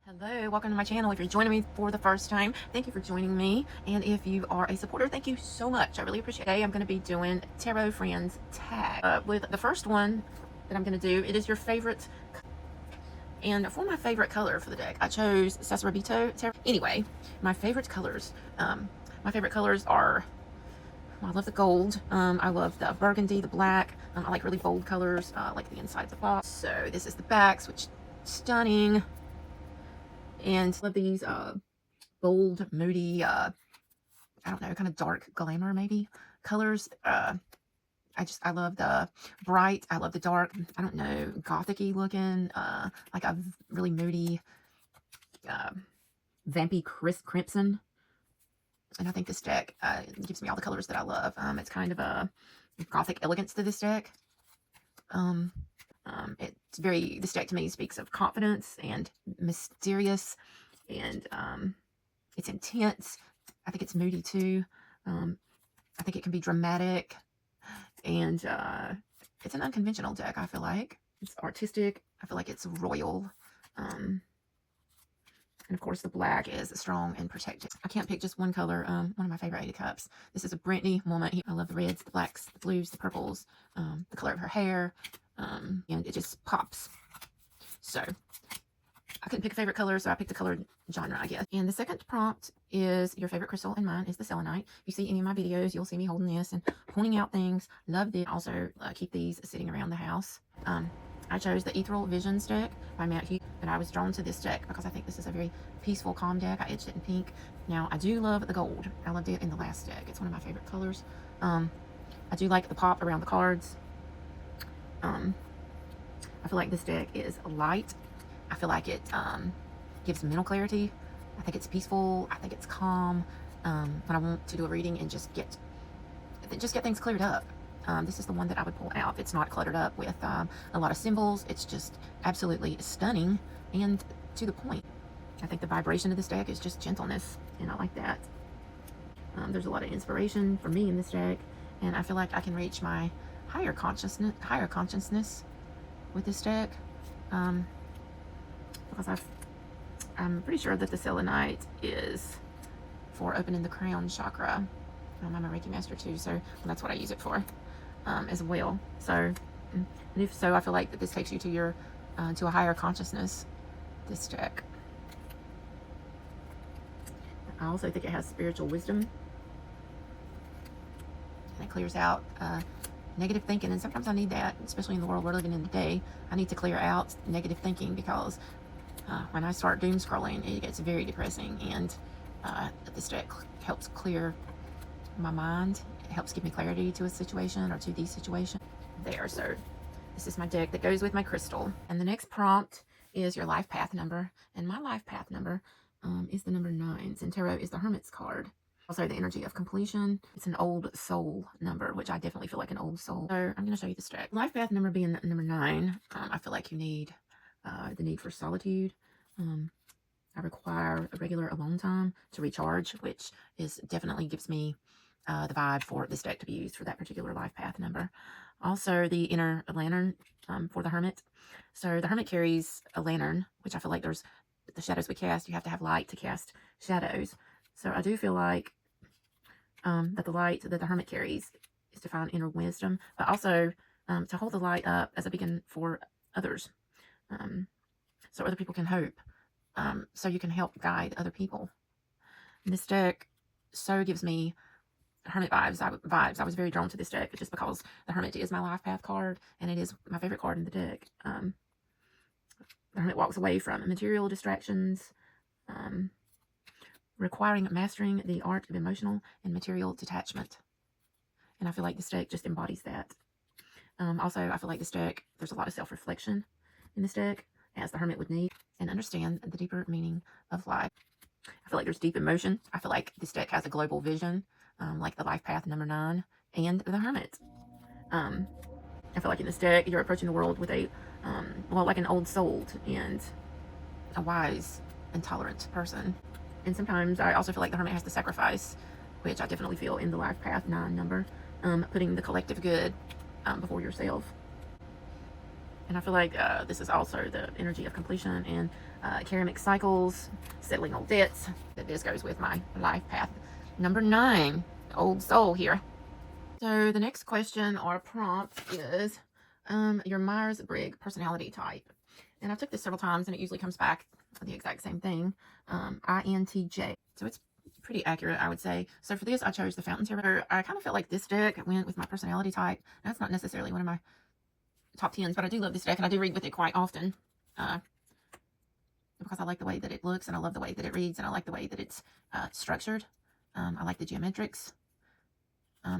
Hello, welcome to my channel. If you're joining me for the first time, thank you for joining me. And if you are a supporter, thank you so much. I really appreciate it. Today I'm going to be doing Tarot Friends tag. With the first one that I'm going to do, it is your favorite. And for my favorite color for the deck, I chose Sasarabito Tarot. Anyway, my favorite colors. Are, well, I love the gold. I love the burgundy, the black. I like really bold colors. I like the inside of the box. So this is the backs, which stunning. And I love these bold, moody, I don't know, kind of dark glamour maybe colors. I love the bright. I love the dark. I don't know, gothic-y looking, like a really moody, vampy crimson. And I think this deck gives me all the colors that I love. It's kind of a gothic elegance to this deck. This deck to me speaks of confidence and mysterious, and it's intense. I think it's moody too. I think it can be dramatic, and it's an unconventional deck. I feel like it's artistic. I feel like it's royal. And of course, the black is strong and protected. I can't pick just one color. One of my favorite Eight of Cups. This is a Brittany moment. I love the reds, the blacks, the blues, the purples, the color of her hair, and it just pops. So I couldn't pick a favorite color, so I picked the color genre, I guess. And the second prompt is your favorite crystal, and mine is the selenite. If you see any of my videos, you'll see me holding this and pointing out things. Love this. Also, keep these sitting around the house. I chose the Ethereal Visions deck by Matt Hughes, and I was drawn to this deck because I think this is a very peaceful, calm deck. I edged it in pink. Now, I do love the gold. I loved it in the last deck. It's one of my favorite colors. I do like the pop around the cards. I feel like this deck is light. I feel like it gives mental clarity. I think it's peaceful. I think it's calm. When I want to do a reading and just get things cleared up. This is the one that I would pull out. It's not cluttered up with a lot of symbols. It's just absolutely stunning and to the point. I think the vibration of this deck is just gentleness, and I like that. There's a lot of inspiration for me in this deck, and I feel like I can reach my higher consciousness with this deck, because I'm pretty sure that the selenite is for opening the crown chakra. I'm a Reiki master too, so that's what I use it for as well. So, and if so, I feel like that this takes you to your to a higher consciousness, this deck. I also think it has spiritual wisdom, and it clears out negative thinking. And sometimes I need that, especially in the world we're living in today. I need to clear out negative thinking, because when I start doom scrolling, it gets very depressing. And this deck helps clear my mind. It helps give me clarity to a situation or to these situations. So this is my deck that goes with my crystal. And the next prompt is your life path number. And my life path number is the number 9. And tarot is the Hermit's card. Also, the energy of completion. It's an old soul number, which I definitely feel like an old soul. So I'm going to show you this deck. Life path number being number 9, I feel like you need the need for solitude. I require a regular alone time to recharge, which definitely gives me the vibe for this deck to be used for that particular life path number. Also, the inner lantern for the Hermit. So the Hermit carries a lantern, which I feel like there's the shadows we cast. You have to have light to cast shadows. So I do feel like that the light that the Hermit carries is to find inner wisdom, but also to hold the light up as a beacon for others, so other people can hope, so you can help guide other people. And this deck so gives me Hermit vibes. I was very drawn to this deck just because the Hermit is my life path card, and it is my favorite card in the deck. The Hermit walks away from material distractions, requiring mastering the art of emotional and material detachment. And I feel like this deck just embodies that. Also, I feel like this deck, there's a lot of self-reflection in this deck, as the Hermit would need, and understand the deeper meaning of life. I feel like there's deep emotion. I feel like this deck has a global vision, like the life path number 9 and the Hermit. I feel like in this deck, you're approaching the world with a, like an old soul and a wise and tolerant person. And sometimes I also feel like the Hermit has to sacrifice, which I definitely feel in the life path 9 number, putting the collective good before yourself. And I feel like this is also the energy of completion and karmic cycles, settling old debts. That this goes with my life path. Number 9, old soul here. So the next question or prompt is your Myers-Briggs personality type. And I took this several times and it usually comes back the exact same thing, INTJ. So it's pretty accurate, I would say. So for this, I chose the Fountain Tarot. I kind of felt like this deck went with my personality type. That's not necessarily one of my top 10s, but I do love this deck and I do read with it quite often because I like the way that it looks and I love the way that it reads and I like the way that it's structured. I like the geometrics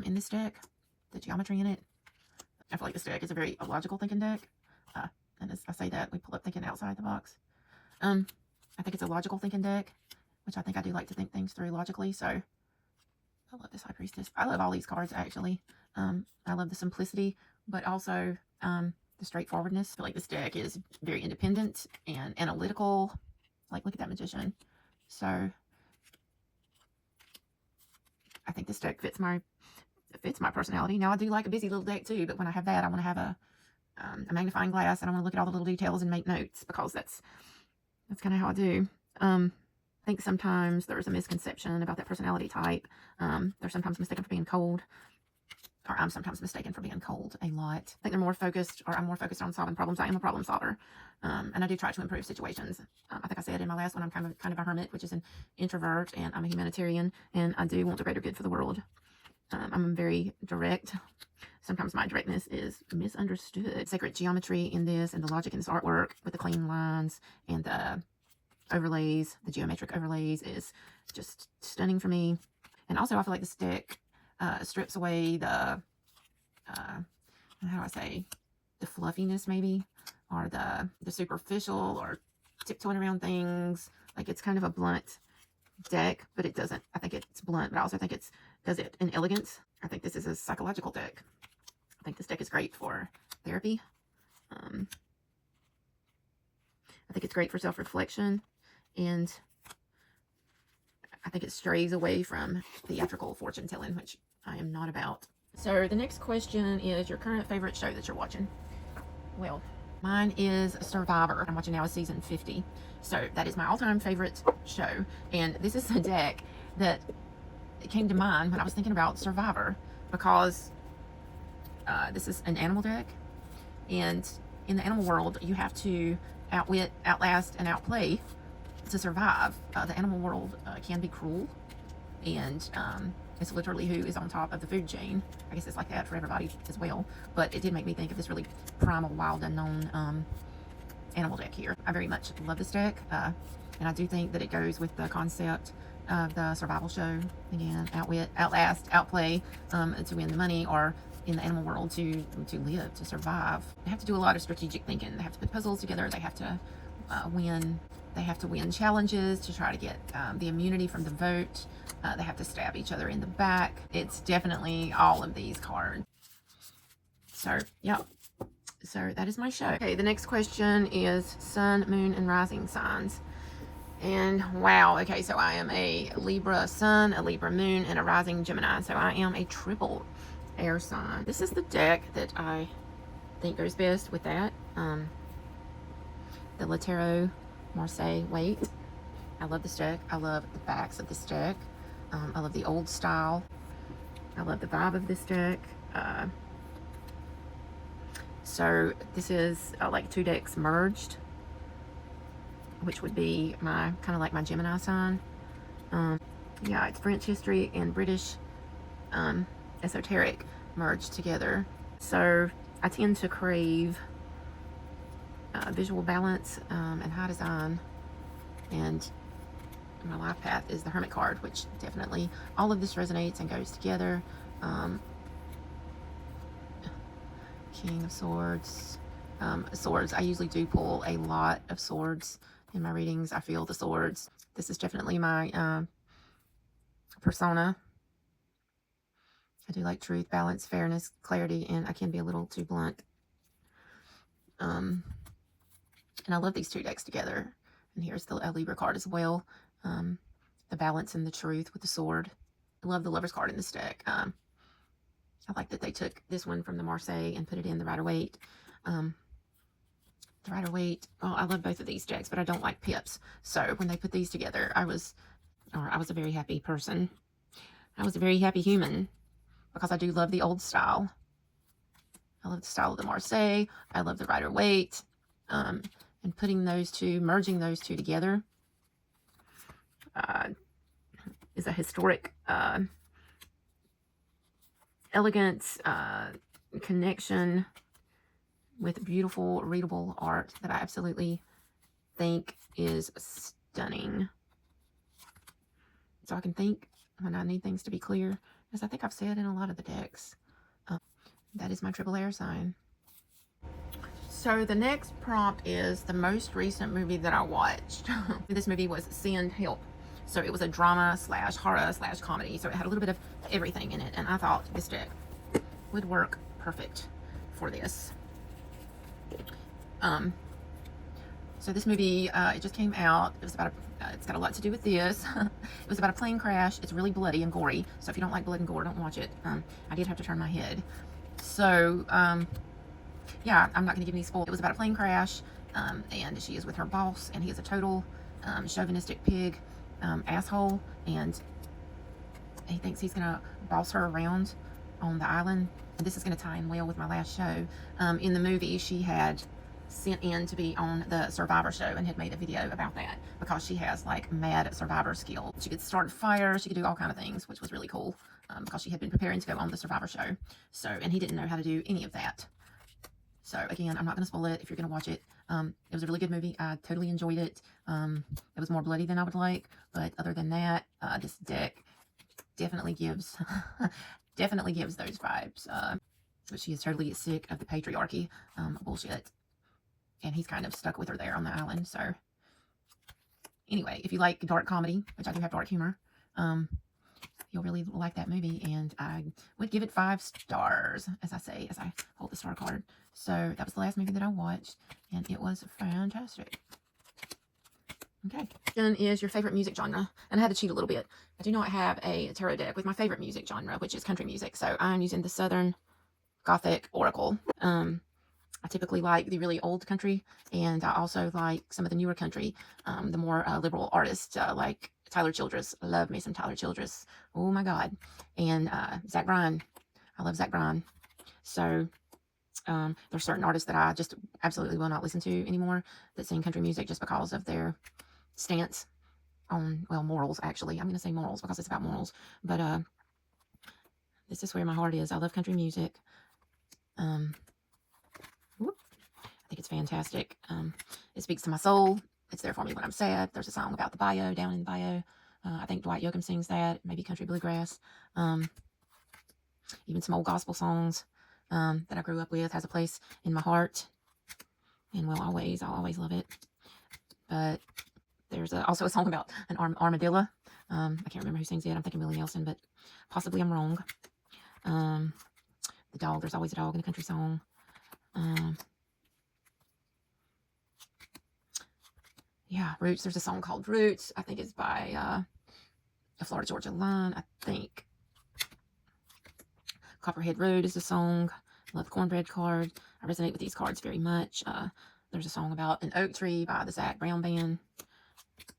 in this deck, the geometry in it. I feel like this deck is a very logical thinking deck. And as I say that, we pull up thinking outside the box. I think it's a logical thinking deck, which I think I do like to think things through logically. So I love this High Priestess. I love all these cards, actually. I love the simplicity, but also the straightforwardness. I feel like this deck is very independent and analytical. Like, look at that Magician. So I think this deck fits my personality. Now, I do like a busy little deck too, but when I have that, I want to have a magnifying glass and I want to look at all the little details and make notes, because that's kind of how I do. I think sometimes there's a misconception about that personality type. They're sometimes mistaken for being cold, or I'm sometimes mistaken for being cold a lot. I think they're more focused, or I'm more focused on solving problems. I am a problem solver, and I do try to improve situations. I think I said in my last one, I'm kind of a hermit, which is an introvert, and I'm a humanitarian, and I do want the greater good for the world. I'm very direct. Sometimes my directness is misunderstood. Sacred geometry in this, and the logic in this artwork with the clean lines and the overlays, the geometric overlays, is just stunning for me. And also I feel like this deck strips away the how do I say, the fluffiness maybe, or the superficial, or tiptoeing around things. Like, it's kind of a blunt deck, but it doesn't, I think it's blunt, but I also think it does it in elegance. I think this is a psychological deck. I think this deck is great for therapy. I think it's great for self-reflection, and I think it strays away from theatrical fortune telling, which I am not about. So the next question is your current favorite show that you're watching. Well, mine is Survivor. I'm watching now is season 50. So that is my all-time favorite show. And this is a deck that came to mind when I was thinking about Survivor, because this is an animal deck. And in the animal world, you have to outwit, outlast, and outplay to survive. The animal world can be cruel, and it's literally who is on top of the food chain. I guess it's like that for everybody as well, but it did make me think of this really primal, wild, unknown animal deck here. I very much love this deck, and I do think that it goes with the concept of the survival show. Again, outwit, outlast, outplay to win the money, or in the animal world to live, to survive. They have to do a lot of strategic thinking. They have to put puzzles together. They have to win. They have to win challenges to try to get the immunity from the vote. They have to stab each other in the back. It's definitely all of these cards. So, yeah. So that is my show. Okay, the next question is sun, moon, and rising signs. And wow, okay, so I am a Libra sun, a Libra moon, and a rising Gemini. So I am a triple air sign. This is the deck that I think goes best with that. The Latero Marseille weight. I love this deck. I love the backs of this deck. I love the old style. I love the vibe of this deck. So this is like 2 decks merged, which would be my kind of like my Gemini sign. Yeah, it's French history and British esoteric merged together. So I tend to crave visual balance and high design, and my life path is the Hermit card, which definitely all of this resonates and goes together. King of Swords. Swords, I usually do pull a lot of swords in my readings. I feel the swords. This is definitely my persona. I do like truth, balance, fairness, clarity, and I can be a little too blunt. And I love these 2 decks together. And here's the Libra card as well. The balance and the truth with the sword. I love the Lover's card in this deck. I like that they took this one from the Marseille and put it in the Rider-Waite. the Rider-Waite. Well, I love both of these decks, but I don't like pips. So when they put these together, I was a very happy person. I was a very happy human because I do love the old style. I love the style of the Marseille. I love the Rider-Waite. And putting those two, merging those two together is a historic, elegant connection with beautiful, readable art that I absolutely think is stunning. So I can think when I need things to be clear, as I think I've said in a lot of the decks. That is my triple air sign. So the next prompt is the most recent movie that I watched. This movie was Send Help. So it was a drama slash horror slash comedy. So it had a little bit of everything in it. And I thought this deck would work perfect for this. So this movie, it just came out. It was about it's got a lot to do with this. It was about a plane crash. It's really bloody and gory. So if you don't like blood and gore, don't watch it. I did have to turn my head. So, yeah, I'm not going to give any spoil. It was about a plane crash, and she is with her boss, and he is a total chauvinistic pig asshole, and he thinks he's going to boss her around on the island. And this is going to tie in well with my last show. In the movie, she had sent in to be on the Survivor show and had made a video about that because she has like mad survivor skill. She could start a fire, she could do all kind of things, which was really cool because she had been preparing to go on the Survivor show. So, and he didn't know how to do any of that. So again, I'm not going to spoil it if you're going to watch it. It was a really good movie. I totally enjoyed it. It was more bloody than I would like, but other than that, this deck definitely gives definitely gives those vibes. But she is totally sick of the patriarchy bullshit. And he's kind of stuck with her there on the island. So anyway, if you like dark comedy, which I do have dark humor, you'll really like that movie. And I would give it 5 stars, as I say, as I hold the star card. So that was the last movie that I watched, and it was fantastic. Okay, then is your favorite music genre. And I had to cheat a little bit. I do not have a tarot deck with my favorite music genre, which is country music. So I'm using the Southern Gothic Oracle. I typically like the really old country, and I also like some of the newer country, the more liberal artists like Tyler Childress. I love me some Tyler Childress. Oh my God. And Zach Bryan. I love Zach Bryan. So there's certain artists that I just absolutely will not listen to anymore that sing country music just because of their stance on, well, morals, actually. I'm going to say morals because it's about morals. But this is where my heart is. I love country music. I think it's fantastic. It speaks to my soul. It's there for me when I'm sad. There's a song about the bayou, down in the bayou. I think Dwight Yoakam sings that. Maybe country bluegrass. Even some old gospel songs that I grew up with has a place in my heart. And will always. I'll always love it. But there's also a song about an armadillo. I can't remember who sings it. I'm thinking Willie Nelson, but possibly I'm wrong. The dog. There's always a dog in a country song. Yeah, Roots. There's a song called Roots. I think it's by the Florida Georgia Line. I think Copperhead Road is the song. I love the Cornbread card. I resonate with these cards very much. There's a song about an oak tree by the Zach Brown Band.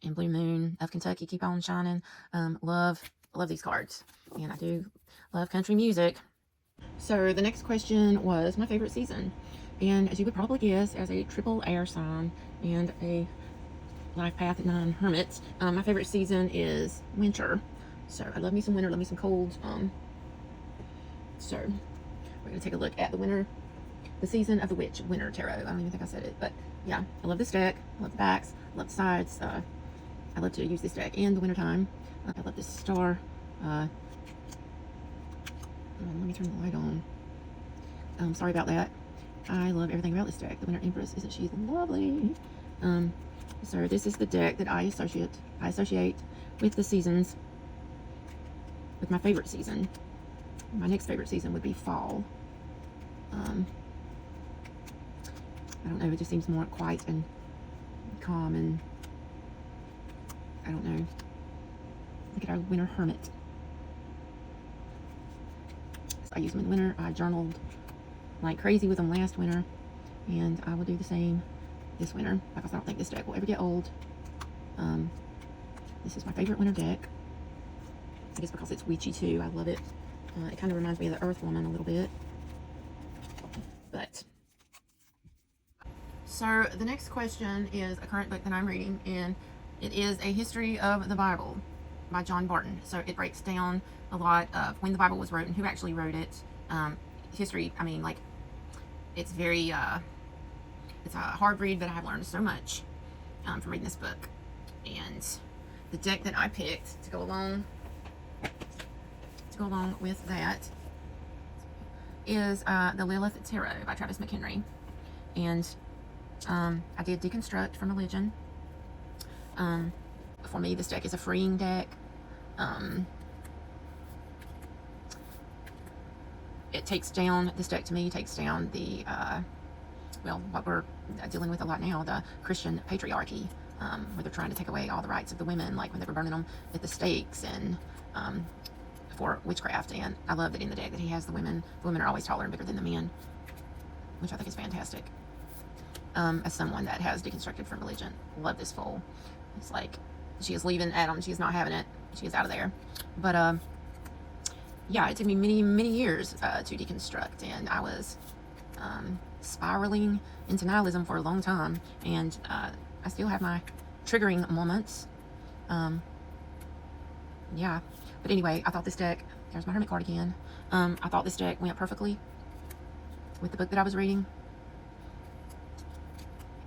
And Blue Moon of Kentucky, Keep On Shining. Love these cards. And I do love country music. So the next question was my favorite season. And as you would probably guess, as a triple air sign and a life path at 9 hermits, my favorite season is winter. So I love me some winter, love me some cold. So we're going to take a look at the season of the witch, winter tarot. I don't even think I said it, but yeah, I love this deck. I love the backs, I love the sides. I love to use this deck in the winter time. I love this star. Let me turn the light on. Sorry about that. I love everything about this deck. The Winter Empress, isn't she lovely? So this is the deck that I associate with the seasons, with my favorite season. My next favorite season would be fall. I don't know, it just seems more quiet and calm, and I don't know. Look at our winter hermit. So I use them in the winter. I journaled like crazy with them last winter, and I will do the same this winter because I don't think this deck will ever get old. This is my favorite winter deck. I guess because it's witchy too. I love it. It kind of reminds me of the Earth Woman a little bit. But so the next question is a current book that I'm reading, and it is A History of the Bible by John Barton. So it breaks down a lot of when the Bible was written, who actually wrote it. History, I mean, like, it's very, it's a hard read, but I've learned so much from reading this book. And the deck that I picked to go along with that is the Lilith Tarot by Travis McHenry. And I did deconstruct from religion. For me, this deck is a freeing deck. It takes down, this deck to me takes down the, well, what we're dealing with a lot now, the Christian patriarchy, where they're trying to take away all the rights of the women, like when they were burning them at the stakes and for witchcraft. And I love that in the deck that he has the women are always taller and bigger than the men, which I think is fantastic. As someone that has deconstructed from religion, love this fool. It's like she is leaving Adam, she is not having it, she is out of there. But yeah, it took me many years to deconstruct, and I was spiraling into nihilism for a long time, and I still have my triggering moments. Yeah, but anyway, I thought this deck, there's my Hermit card again. I thought this deck went perfectly with the book that I was reading.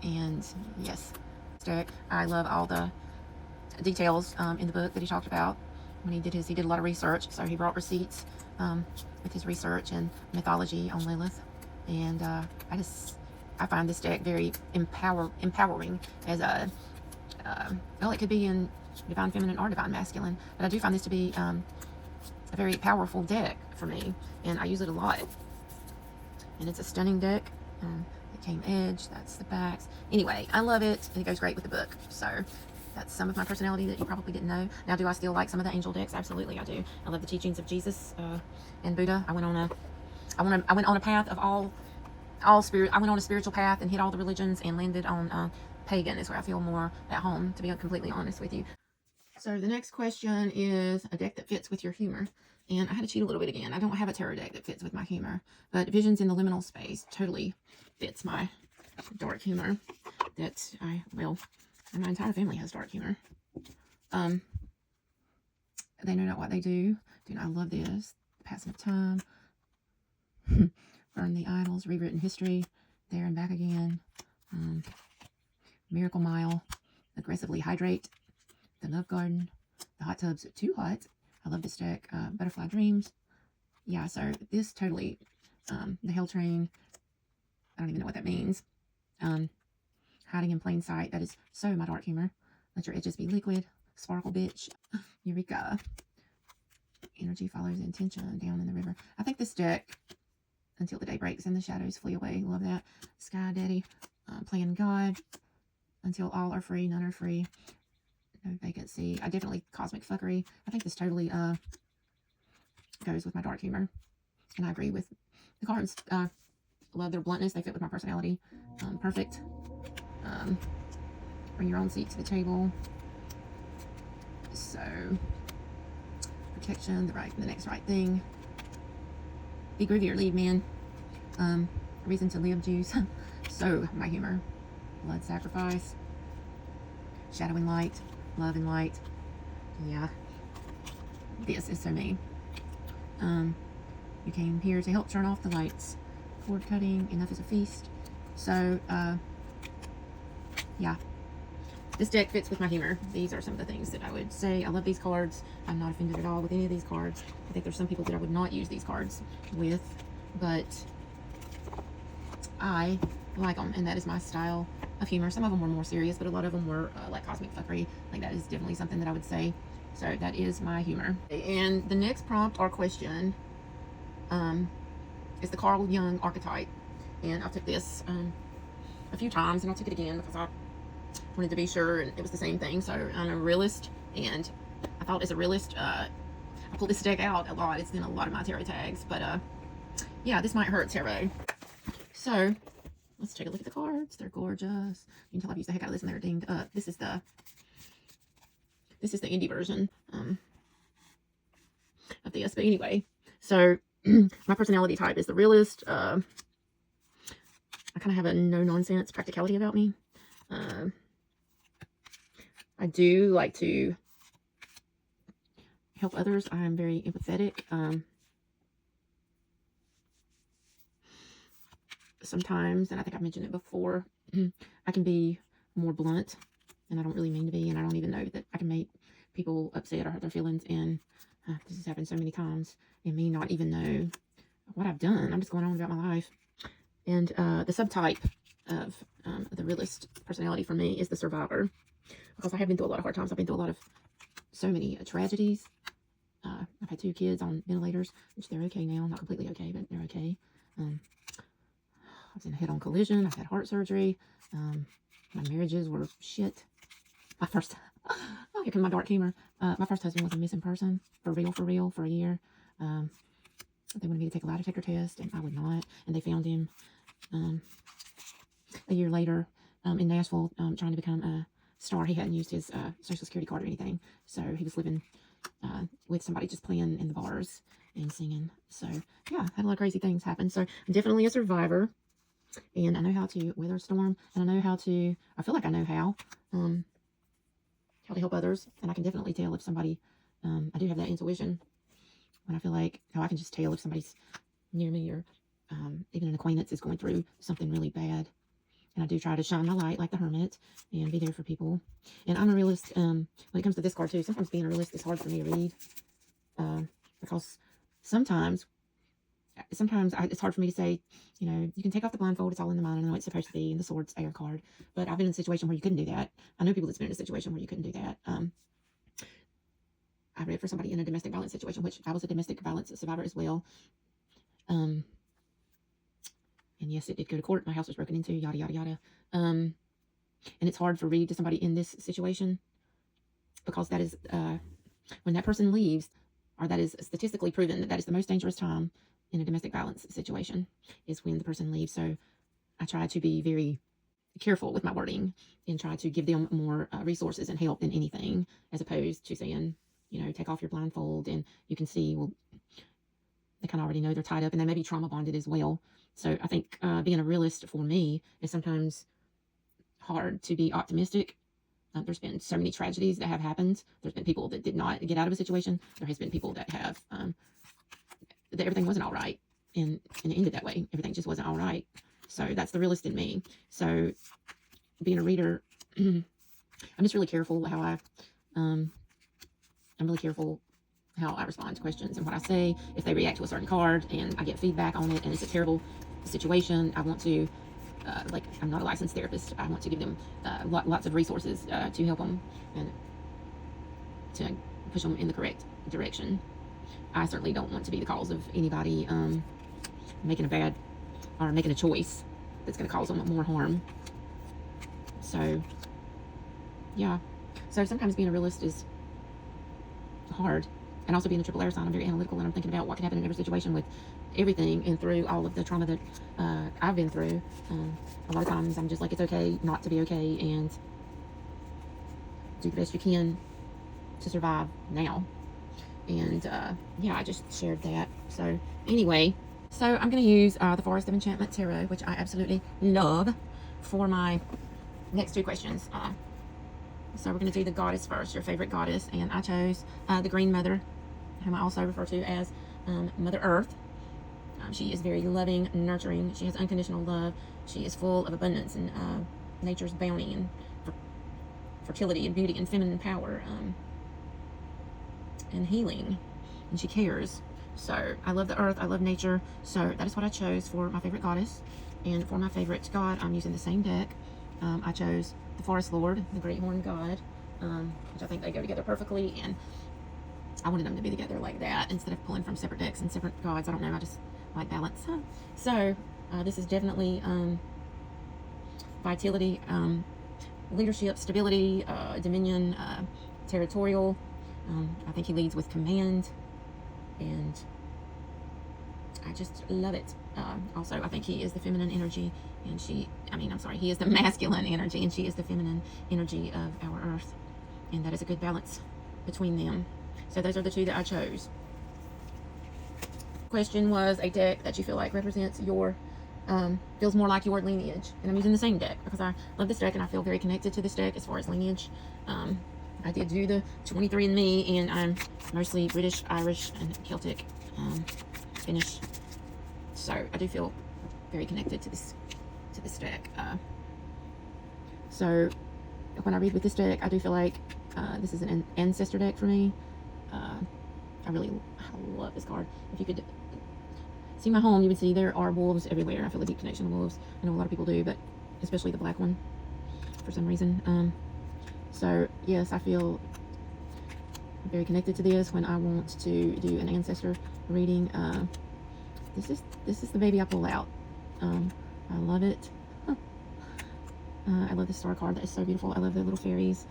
And yes, this deck, I love all the details in the book that he talked about when he did a lot of research. So he brought receipts with his research and mythology on Lilith. And I find this deck very empowering as a, well, it could be in divine feminine or divine masculine, but I do find this to be a very powerful deck for me, and I use it a lot. And it's a stunning deck. It came edge, that's the backs. Anyway, I love it. It goes great with the book. So that's some of my personality that you probably didn't know. Now, do I still like some of the angel decks? Absolutely, I do. I love the teachings of Jesus and Buddha. I went on a path of all spirit. I went on a spiritual path and hit all the religions and landed on pagan. Is where I feel more at home, to be completely honest with you. So the next question is a deck that fits with your humor. And I had to cheat a little bit again. I don't have a tarot deck that fits with my humor, but Visions in the Liminal Space totally fits my dark humor. Well, my entire family has dark humor. They know not what they do. Dude, I love this. The Passing of Time. Burn the Idols. Rewritten History. There and Back Again. Miracle Mile. Aggressively Hydrate. The Love Garden. The Hot Tub's Too Hot. I love this deck. Butterfly Dreams. Yeah, so this totally, the Hell Train, I don't even know what that means. Hiding in Plain Sight, that is so my dark humor. Let Your Edges Be Liquid. Sparkle Bitch. Eureka. Energy Follows Intention. Down in the River. I think this deck, Until the Day Breaks and the Shadows Flee Away. Love that. Sky Daddy. Playing God. Until All Are Free, None Are Free. No Vacancy. I definitely Cosmic Fuckery. I think this totally goes with my dark humor. And I agree with the cards. Love their bluntness. They fit with my personality. Perfect. Bring your own seat to the table. So, Protection, the next right thing. Be Groovy or Lead, man. Reason to Live Juice. So, my humor. Blood Sacrifice. Shadowing Light. Love and Light. Yeah. This is so me. You came here to help turn off the lights. Cord cutting. Enough is a feast. So, yeah. This deck fits with my humor. These are some of the things that I would say. I love these cards. I'm not offended at all with any of these cards. I think there's some people that I would not use these cards with, but I like them, and that is my style of humor. Some of them were more serious, but a lot of them were like Cosmic Fuckery. Like, that is definitely something that I would say. So that is my humor. And the next prompt or question is the Carl Jung Archetype. And I took this a few times, and I'll take it again because I wanted to be sure, and it was the same thing. So I'm a realist, and I thought as a realist, I pull this deck out a lot. It's in a lot of my tarot tags, but yeah, this might hurt tarot. So Let's take a look at the cards. They're gorgeous. You can tell I've used the heck out of this and they're dinged up. This is the indie version of this. But anyway, so my personality type is the realist. I kind of have a no-nonsense practicality about me. I do like to help others. I'm very empathetic. Sometimes, and I think I've mentioned it before, I can be more blunt, and I don't really mean to be, and I don't even know that I can make people upset or hurt their feelings, and this has happened so many times, and me not even know what I've done. I'm just going on about my life. And the subtype of the realist personality for me is the survivor, because I have been through a lot of hard times. I've been through so many tragedies. I've had 2 kids on ventilators, which they're okay now. Not completely okay, but they're okay. I was in a head-on collision. I've had heart surgery. My marriages were shit. My first, oh, here comes my dark humor. My first husband was a missing person, for real, for a year. They wanted me to take a lie detector test, and I would not. And they found him a year later in Nashville, trying to become a star. He hadn't used his Social Security card or anything, so he was living with somebody just playing in the bars and singing. So yeah, had a lot of crazy things happen. So I'm definitely a survivor, and I know how to weather a storm, and I feel like I know how to help others, and I can definitely tell if somebody, I do have that intuition when I feel like, I can just tell if somebody's near me, or even an acquaintance is going through something really bad. And I do try to shine my light like the hermit and be there for people. And I'm a realist when it comes to this card too. Sometimes being a realist is hard for me to read because sometimes it's hard for me to say, you can take off the blindfold. It's all in the mind. I know it's supposed to be. And the Swords air card. But I've been in a situation where you couldn't do that. I know people that's been in a situation where you couldn't do that. I read for somebody in a domestic violence situation, which I was a domestic violence survivor as well. And yes, it did go to court. My house was broken into, yada, yada, yada. And it's hard to read to somebody in this situation because that is, when that person leaves, or that is statistically proven that is the most dangerous time in a domestic violence situation, is when the person leaves. So I try to be very careful with my wording and try to give them more resources and help than anything, as opposed to saying, take off your blindfold and you can see, well, they kind of already know they're tied up and they may be trauma bonded as well. So I think being a realist for me is sometimes hard to be optimistic. There's been so many tragedies that have happened. There's been people that did not get out of a situation. There has been people that have, that everything wasn't all right. And it ended that way. Everything just wasn't all right. So that's the realist in me. So being a reader, I'm just really careful I'm really careful how I respond to questions and what I say. If they react to a certain card and I get feedback on it and it's a terrible situation, I want to, I'm not a licensed therapist. I want to give them lots of resources to help them and to push them in the correct direction. I certainly don't want to be the cause of anybody making a choice that's going to cause them more harm. So, yeah. So sometimes being a realist is hard. And also being a triple air sign, I'm very analytical and I'm thinking about what can happen in every situation with everything and through all of the trauma that I've been through. A lot of times I'm just like, it's okay not to be okay and do the best you can to survive now. And yeah, I just shared that. So anyway, so I'm going to use the Forest of Enchantment Tarot, which I absolutely love, for my next 2 questions. So we're going to do the goddess first, your favorite goddess. And I chose the Green Mother, whom I also refer to as Mother Earth. She is very loving, nurturing. She has unconditional love. She is full of abundance and nature's bounty and fertility and beauty and feminine power and healing. And she cares. So I love the earth. I love nature. So that is what I chose for my favorite goddess. And for my favorite god, I'm using the same deck. I chose the Forest Lord, the Great Horned God, which I think they go together perfectly. And I wanted them to be together like that instead of pulling from separate decks and separate gods. I don't know. I just like balance. So this is definitely vitality, leadership, stability, dominion, territorial. I think he leads with command, and I just love it. Also, I think he is the feminine energy, and he is the masculine energy, and she is the feminine energy of our earth. And that is a good balance between them. So those are the two that I chose. Question was a deck that you feel like represents your, feels more like your lineage. And I'm using the same deck because I love this deck and I feel very connected to this deck as far as lineage. I did do the 23andMe, and I'm mostly British, Irish, and Celtic, Finnish. So I do feel very connected to this deck. So when I read with this deck, I do feel like this is an ancestor deck for me. I love this card. If you could see my home, you would see there are wolves everywhere. I feel a deep connection to wolves. I know a lot of people do, but especially the black one for some reason. So yes, I feel very connected to this when I want to do an ancestor reading. This is the baby I pull out. I love it. I love the star card. That is so beautiful. I love the little fairies.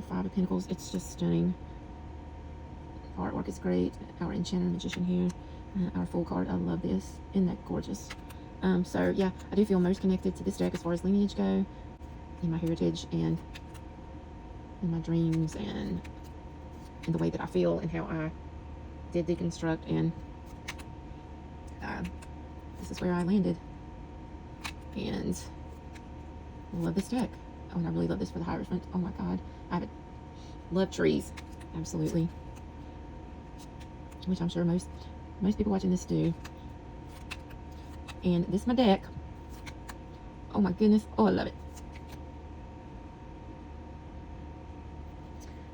Five of Pentacles. It's just stunning. Artwork is great. Our Enchanter Magician here. Our Fool card. I love this. Isn't that gorgeous? So yeah, I do feel most connected to this deck as far as lineage go, in my heritage and in my dreams and in the way that I feel and how I did deconstruct, and this is where I landed. And I love this deck. Oh, and I really love this for the Hierophant. Oh my god, I love trees, absolutely, which I'm sure most people watching this do. And this is my deck. Oh my goodness, oh I love it.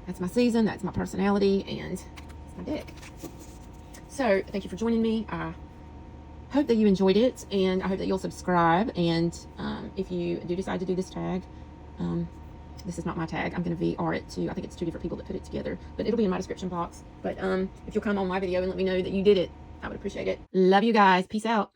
That's my season, that's my personality, and it's my deck. So thank you for joining me. I hope that you enjoyed it, and I hope that you'll subscribe. And if you do decide to do this tag, this is not my tag. I'm going to VR it to, I think it's 2 different people that put it together, but it'll be in my description box. But if you'll come on my video and let me know that you did it, I would appreciate it. Love you guys. Peace out.